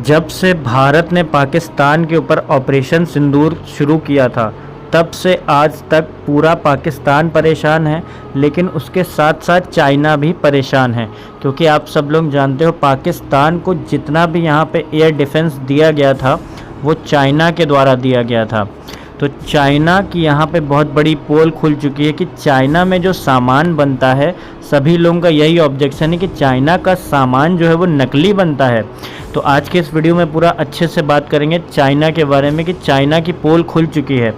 जब से भारत ने पाकिस्तान के ऊपर ऑपरेशन सिंदूर शुरू किया था, तब से आज तक पूरा पाकिस्तान परेशान है, लेकिन उसके साथ साथ चाइना भी परेशान है। क्योंकि आप सब लोग जानते हो, पाकिस्तान को जितना भी यहाँ पे एयर डिफेंस दिया गया था वो चाइना के द्वारा दिया गया था। तो चाइना की यहाँ पे बहुत बड़ी पोल खुल चुकी है कि चाइना में जो सामान बनता है, सभी लोगों का यही ऑब्जेक्शन है कि चाइना का सामान जो है वो नकली बनता है। तो आज के इस वीडियो में पूरा अच्छे से बात करेंगे चाइना के बारे में कि चाइना की पोल खुल चुकी है।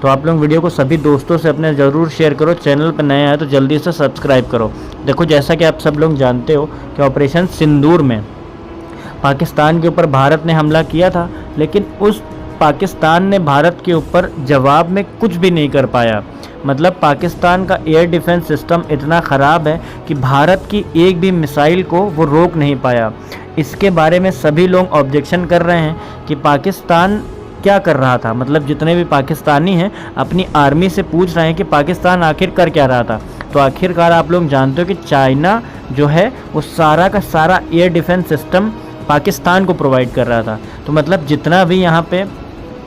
तो आप लोग वीडियो को सभी दोस्तों से अपने ज़रूर शेयर करो। चैनल पर नए आए तो जल्दी से सब्सक्राइब करो। देखो, जैसा कि आप सब लोग जानते हो कि ऑपरेशन सिंदूर में पाकिस्तान के ऊपर भारत ने हमला किया था, लेकिन उस पाकिस्तान ने भारत के ऊपर जवाब में कुछ भी नहीं कर पाया। मतलब पाकिस्तान का एयर डिफेंस सिस्टम इतना ख़राब है कि भारत की एक भी मिसाइल को वो रोक नहीं पाया। इसके बारे में सभी लोग ऑब्जेक्शन कर रहे हैं कि पाकिस्तान क्या कर रहा था। मतलब जितने भी पाकिस्तानी हैं अपनी आर्मी से पूछ रहे हैं कि पाकिस्तान आखिर कर क्या रहा था। तो आखिरकार आप लोग जानते हो कि चाइना जो है वो सारा का सारा एयर डिफेंस सिस्टम पाकिस्तान को प्रोवाइड कर रहा था। तो मतलब जितना भी यहाँ पे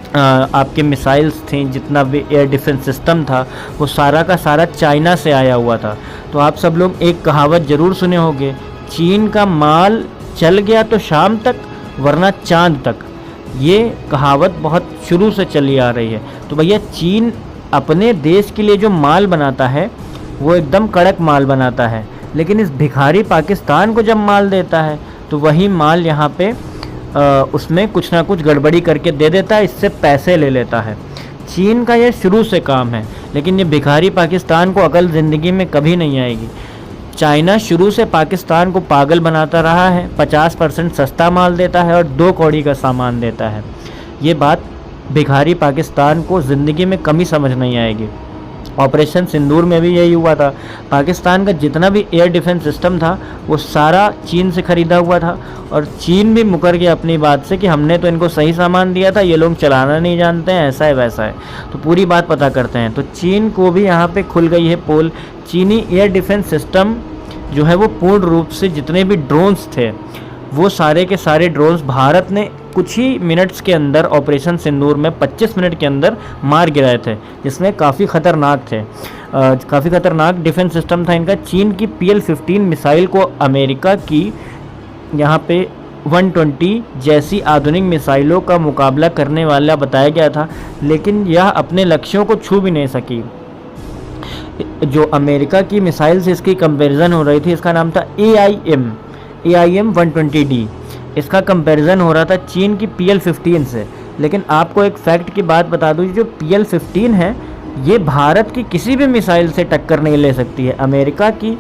आपके मिसाइल्स थी, जितना भी एयर डिफेंस सिस्टम था, वो सारा का सारा चाइना से आया हुआ था। तो आप सब लोग एक कहावत ज़रूर सुने होंगे, चीन का माल चल गया तो शाम तक वरना चांद तक। ये कहावत बहुत शुरू से चली आ रही है। तो भैया, चीन अपने देश के लिए जो माल बनाता है वो एकदम कड़क माल बनाता है, लेकिन इस भिखारी पाकिस्तान को जब माल देता है तो वही माल यहाँ पे उसमें कुछ ना कुछ गड़बड़ी करके दे देता है, इससे पैसे ले लेता है। चीन का ये शुरू से काम है, लेकिन ये भिखारी पाकिस्तान को अकल ज़िंदगी में कभी नहीं आएगी। चाइना शुरू से पाकिस्तान को पागल बनाता रहा है, 50% सस्ता माल देता है और 2 कौड़ी का सामान देता है। ये बात भिखारी पाकिस्तान को ज़िंदगी में कभी समझ नहीं आएगी। ऑपरेशन सिंदूर में भी यही हुआ था। पाकिस्तान का जितना भी एयर डिफेंस सिस्टम था वो सारा चीन से ख़रीदा हुआ था, और चीन भी मुकर गया अपनी बात से कि हमने तो इनको सही सामान दिया था, ये लोग चलाना नहीं जानते हैं, ऐसा है वैसा है। तो पूरी बात पता करते हैं। तो चीन को भी यहाँ पे खुल गई है पोल। चीनी एयर डिफेंस सिस्टम जो है वो पूर्ण रूप से, जितने भी ड्रोन्स थे वो सारे के सारे ड्रोन्स भारत ने कुछ ही मिनट्स के अंदर ऑपरेशन सिंदूर में 25 मिनट के अंदर मार गिराए थे, जिसमें काफ़ी ख़तरनाक थे। काफ़ी ख़तरनाक डिफेंस सिस्टम था इनका। चीन की PL-15 मिसाइल को अमेरिका की यहाँ पे 120 जैसी आधुनिक मिसाइलों का मुकाबला करने वाला बताया गया था, लेकिन यह अपने लक्ष्यों को छू भी नहीं सकी। जो अमेरिका की मिसाइल से इसकी कंपैरिजन हो रही थी, इसका नाम था AIM 120D। इसका कंपैरिजन हो रहा था चीन की PL-15 से। लेकिन आपको एक फैक्ट की बात बता दूँ, जो PL-15 है ये भारत की किसी भी मिसाइल से टक्कर नहीं ले सकती है। अमेरिका की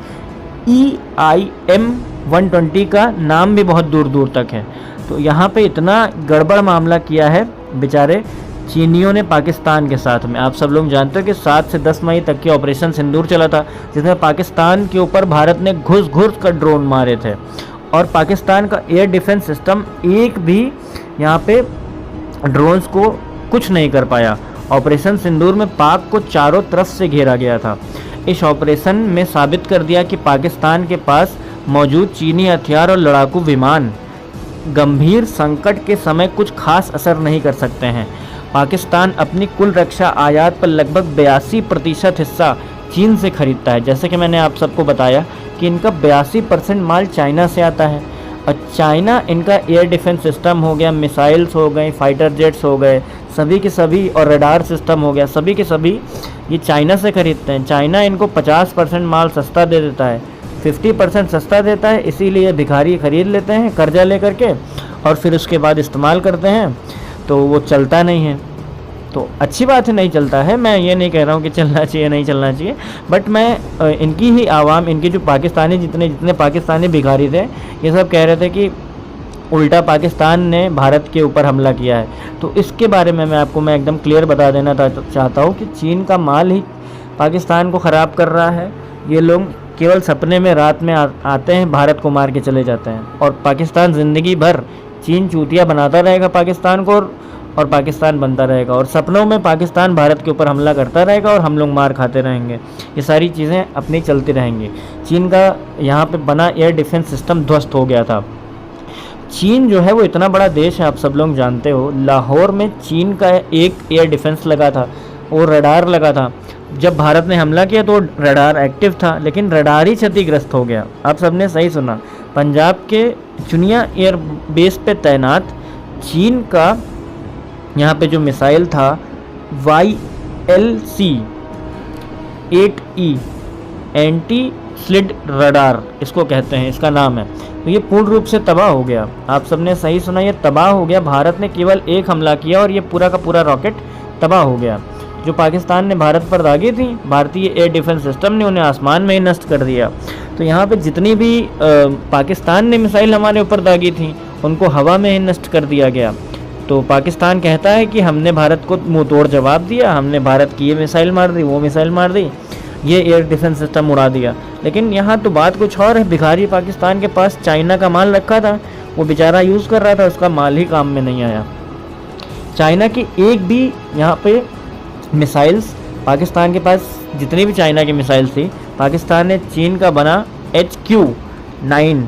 EIM 120 का नाम भी बहुत दूर दूर तक है। तो यहाँ पे इतना गड़बड़ मामला किया है बेचारे चीनियों ने पाकिस्तान के साथ में। आप सब लोग जानते हो कि 7 से 10 मई तक की ऑपरेशन सिंदूर चला था, जिसमें पाकिस्तान के ऊपर भारत ने घुस कर ड्रोन मारे थे, और पाकिस्तान का एयर डिफेंस सिस्टम एक भी यहाँ पे ड्रोन्स को कुछ नहीं कर पाया। ऑपरेशन सिंदूर में पाक को चारों तरफ से घेरा गया था। इस ऑपरेशन में साबित कर दिया कि पाकिस्तान के पास मौजूद चीनी हथियार और लड़ाकू विमान गंभीर संकट के समय कुछ खास असर नहीं कर सकते हैं। पाकिस्तान अपनी कुल रक्षा आयात पर लगभग 82% हिस्सा चीन से खरीदता है। जैसे कि मैंने आप सबको बताया कि इनका 82% माल चाइना से आता है, और चाइना इनका एयर डिफेंस सिस्टम हो गया, मिसाइल्स हो गए, फाइटर जेट्स हो गए, सभी के सभी, और रडार सिस्टम हो गया, सभी के सभी ये चाइना से खरीदते हैं। चाइना इनको 50% माल सस्ता दे देता है, 50% सस्ता देता है, इसीलिए भिखारी ख़रीद लेते हैं कर्जा लेकर के, और फिर उसके बाद इस्तेमाल करते हैं। तो वो चलता नहीं है। तो अच्छी बात है, नहीं चलता है। मैं ये नहीं कह रहा हूँ कि चलना चाहिए नहीं चलना चाहिए, बट मैं इनकी ही आवाम, इनके जो पाकिस्तानी जितने पाकिस्तानी भिखारी थे, ये सब कह रहे थे कि उल्टा पाकिस्तान ने भारत के ऊपर हमला किया है। तो इसके बारे में मैं एकदम क्लियर बता देना चाहता हूँ कि चीन का माल ही पाकिस्तान को ख़राब कर रहा है। ये लोग केवल सपने में रात में आते हैं, भारत को मार के चले जाते हैं, और पाकिस्तान ज़िंदगी भर चीन चूतिया बनाता रहेगा पाकिस्तान को, और पाकिस्तान बनता रहेगा, और सपनों में पाकिस्तान भारत के ऊपर हमला करता रहेगा और हम लोग मार खाते रहेंगे। ये सारी चीज़ें अपनी चलती रहेंगी। चीन का यहाँ पे बना एयर डिफेंस सिस्टम ध्वस्त हो गया था। चीन जो है वो इतना बड़ा देश है, आप सब लोग जानते हो। लाहौर में चीन का एक एयर डिफेंस लगा था और रडार लगा था। जब भारत ने हमला किया तो रडार एक्टिव था, लेकिन रडार ही क्षतिग्रस्त हो गया। आप सबने सही सुना। पंजाब के चुनिया एयर बेस पे तैनात चीन का यहाँ पे जो मिसाइल था YLC 8E anti slid radar इसको कहते हैं, इसका नाम है। तो ये पूर्ण रूप से तबाह हो गया। आप सबने सही सुना, ये तबाह हो गया। भारत ने केवल एक हमला किया और ये पूरा का पूरा रॉकेट तबाह हो गया। जो पाकिस्तान ने भारत पर दागी थी, भारतीय एयर डिफेंस सिस्टम ने उन्हें आसमान में ही नष्ट कर दिया। तो यहाँ पे जितनी भी पाकिस्तान ने मिसाइल हमारे ऊपर दागी थी, उनको हवा में ही नष्ट कर दिया गया। तो पाकिस्तान कहता है कि हमने भारत को मुँह तोड़ जवाब दिया, हमने भारत की ये मिसाइल मार दी, वो मिसाइल मार दी, ये एयर डिफेंस सिस्टम उड़ा दिया। लेकिन यहाँ तो बात कुछ और है। भिखारी पाकिस्तान के पास चाइना का माल रखा था, वो बेचारा यूज़ कर रहा था, उसका माल ही काम में नहीं आया। चाइना की एक भी यहाँ पे मिसाइल्स, पाकिस्तान के पास जितनी भी चाइना की मिसाइल्स थी, पाकिस्तान ने चीन का बना HQ-9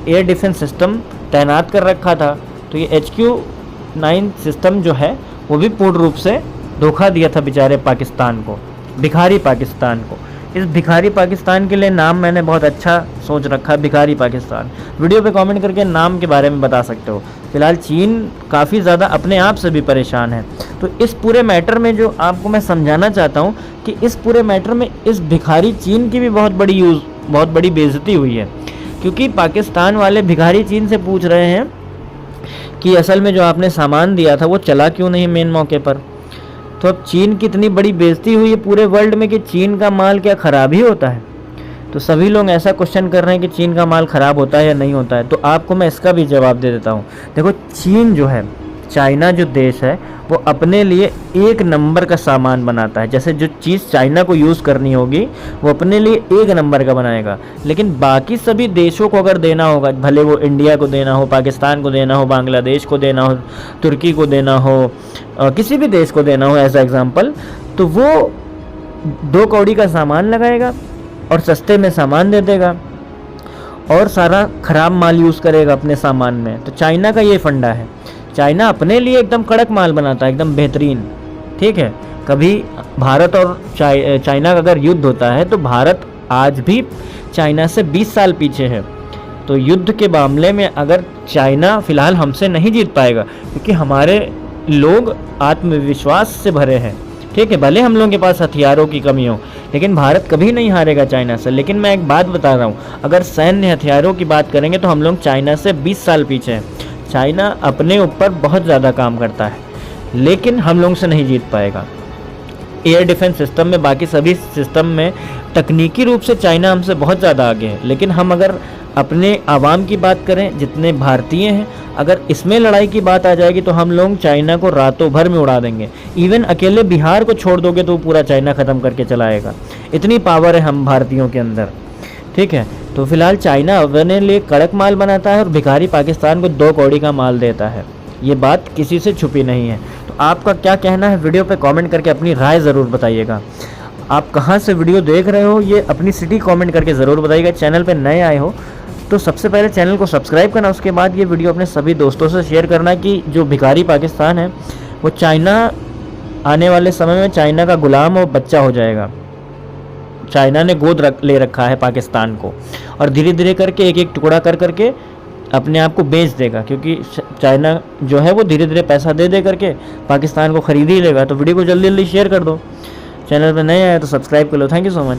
एयर डिफेंस सिस्टम तैनात कर रखा था। तो ये HQ-9 सिस्टम जो है वो भी पूर्ण रूप से धोखा दिया था बेचारे पाकिस्तान को, भिखारी पाकिस्तान को। इस भिखारी पाकिस्तान के लिए नाम मैंने बहुत अच्छा सोच रखा, भिखारी पाकिस्तान। वीडियो पे कमेंट करके नाम के बारे में बता सकते हो। फिलहाल चीन काफ़ी ज़्यादा अपने आप से भी परेशान है। तो इस पूरे मैटर में जो आपको मैं समझाना चाहता हूँ कि इस पूरे मैटर में इस भिखारी चीन की भी बहुत बड़ी बेइज्जती हुई है। क्योंकि पाकिस्तान वाले भिखारी चीन से पूछ रहे हैं कि असल में जो आपने सामान दिया था वो चला क्यों नहीं मेन मौके पर। तो अब चीन की इतनी बड़ी बेइज्जती हुई है पूरे वर्ल्ड में कि चीन का माल क्या ख़राब ही होता है। तो सभी लोग ऐसा क्वेश्चन कर रहे हैं कि चीन का माल ख़राब होता है या नहीं होता है। तो आपको मैं इसका भी जवाब दे देता हूँ। देखो, चीन जो है, चाइना जो देश है, वो अपने लिए एक नंबर का सामान बनाता है। जैसे जो चीज़ चाइना को यूज़ करनी होगी वो अपने लिए एक नंबर का बनाएगा, लेकिन बाकी सभी देशों को अगर देना होगा, भले वो इंडिया को देना हो, पाकिस्तान को देना हो, बांग्लादेश को देना हो, तुर्की को देना हो, किसी भी देश को देना हो एज एग्जाम्पल, तो वो 2 कौड़ी का सामान लगाएगा और सस्ते में सामान दे देगा और सारा ख़राब माल यूज़ करेगा अपने सामान में। तो चाइना का ये फंडा है। चाइना अपने लिए एकदम कड़क माल बनाता है, एकदम बेहतरीन। ठीक है, कभी भारत और चाइना का अगर युद्ध होता है तो भारत आज भी चाइना से 20 साल पीछे है। तो युद्ध के मामले में अगर चाइना फ़िलहाल हमसे नहीं जीत पाएगा, क्योंकि हमारे लोग आत्मविश्वास से भरे हैं। ठीक है, भले हम लोगों के पास हथियारों की कमी हो, लेकिन भारत कभी नहीं हारेगा चाइना से। लेकिन मैं एक बात बता रहा हूँ, अगर सैन्य हथियारों की बात करेंगे तो हम लोग चाइना से 20 साल पीछे हैं। चाइना अपने ऊपर बहुत ज़्यादा काम करता है, लेकिन हम लोगों से नहीं जीत पाएगा। एयर डिफेंस सिस्टम में, बाकी सभी सिस्टम में तकनीकी रूप से चाइना हमसे बहुत ज़्यादा आगे है। लेकिन हम अगर अपने आवाम की बात करें, जितने भारतीय हैं, अगर इसमें लड़ाई की बात आ जाएगी तो हम लोग चाइना को रातों भर में उड़ा देंगे। इवन अकेले बिहार को छोड़ दोगे तो पूरा चाइना ख़त्म करके चलाएगा। इतनी पावर है हम भारतीयों के अंदर। ठीक है, तो फिलहाल चाइना अपने लिए कड़क माल बनाता है और भिखारी पाकिस्तान को 2 कौड़ी का माल देता है। ये बात किसी से छुपी नहीं है। तो आपका क्या कहना है, वीडियो पे कमेंट करके अपनी राय ज़रूर बताइएगा। आप कहाँ से वीडियो देख रहे हो, ये अपनी सिटी कमेंट करके ज़रूर बताइएगा। चैनल पे नए आए हो तो सबसे पहले चैनल को सब्सक्राइब करना, उसके बाद ये वीडियो अपने सभी दोस्तों से शेयर करना कि जो भिखारी पाकिस्तान है वो चाइना आने वाले समय में चाइना का गुलाम और बच्चा हो जाएगा। चाइना ने गोद ले रखा है पाकिस्तान को और धीरे धीरे करके एक एक टुकड़ा कर करके अपने आप को बेच देगा, क्योंकि चाइना जो है वो धीरे धीरे पैसा दे करके पाकिस्तान को ख़रीद ही लेगा। तो वीडियो को जल्दी जल्दी शेयर कर दो। चैनल पर नए आए तो सब्सक्राइब कर लो। Thank you so much.